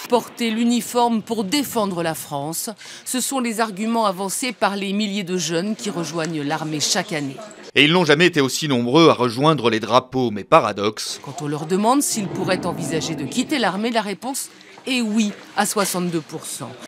Porter l'uniforme pour défendre la France, ce sont les arguments avancés par les milliers de jeunes qui rejoignent l'armée chaque année. Et ils n'ont jamais été aussi nombreux à rejoindre les drapeaux, mais paradoxe. Quand on leur demande s'ils pourraient envisager de quitter l'armée, la réponse est oui à 62%.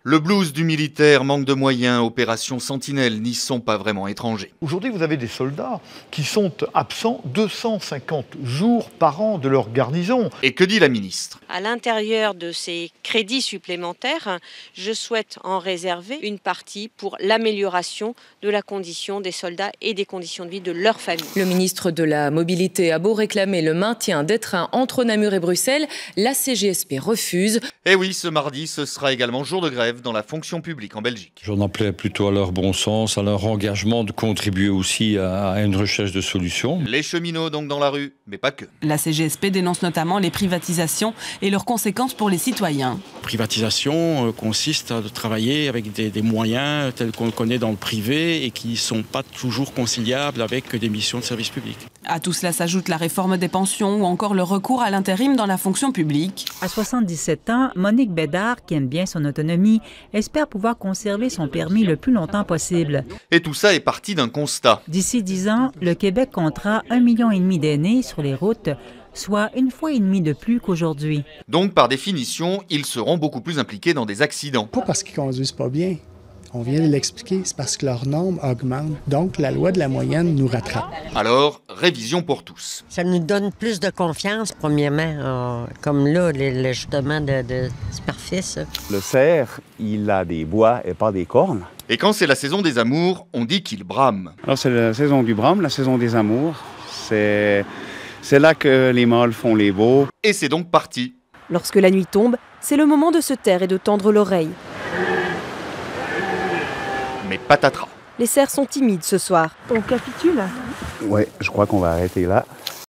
Le blues du militaire, manque de moyens, opération Sentinelle n'y sont pas vraiment étrangers. Aujourd'hui, vous avez des soldats qui sont absents 250 jours par an de leur garnison. Et que dit la ministre ? À l'intérieur de ces crédits supplémentaires, je souhaite en réserver une partie pour l'amélioration de la condition des soldats et des conditions de vie de leurs familles. Le ministre de la Mobilité a beau réclamer le maintien des trains entre Namur et Bruxelles, la CGSP refuse. Et oui, ce mardi, ce sera également jour de grève dans la fonction publique en Belgique. J'en appelais plutôt à leur bon sens, à leur engagement de contribuer aussi à une recherche de solutions. Les cheminots donc dans la rue, mais pas que. La CGSP dénonce notamment les privatisations et leurs conséquences pour les citoyens. La privatisation consiste à travailler avec des moyens tels qu'on le connaît dans le privé et qui ne sont pas toujours conciliables avec des missions de service public. À tout cela s'ajoute la réforme des pensions ou encore le recours à l'intérim dans la fonction publique. À 77 ans, Monique Bédard, qui aime bien son autonomie, espère pouvoir conserver son permis le plus longtemps possible. Et tout ça est parti d'un constat. D'ici 10 ans, le Québec comptera 1,5 million d'aînés sur les routes, soit 1,5 fois de plus qu'aujourd'hui. Donc, par définition, ils seront beaucoup plus impliqués dans des accidents. Pas parce qu'ils conduisent pas bien. On vient de l'expliquer, c'est parce que leurs normes augmentent. Donc, la loi de la moyenne nous rattrape. Alors, révision pour tous. Ça nous donne plus de confiance, premièrement, comme là, l'ajustement de superficie. Le cerf, il a des bois et pas des cornes. Et quand c'est la saison des amours, on dit qu'il brame. Alors, c'est la saison du brame, la saison des amours. C'est là que les mâles font les veaux. Et c'est donc parti. Lorsque la nuit tombe, c'est le moment de se taire et de tendre l'oreille. Mais patatras. Les cerfs sont timides ce soir. On capitule ? Oui, je crois qu'on va arrêter là.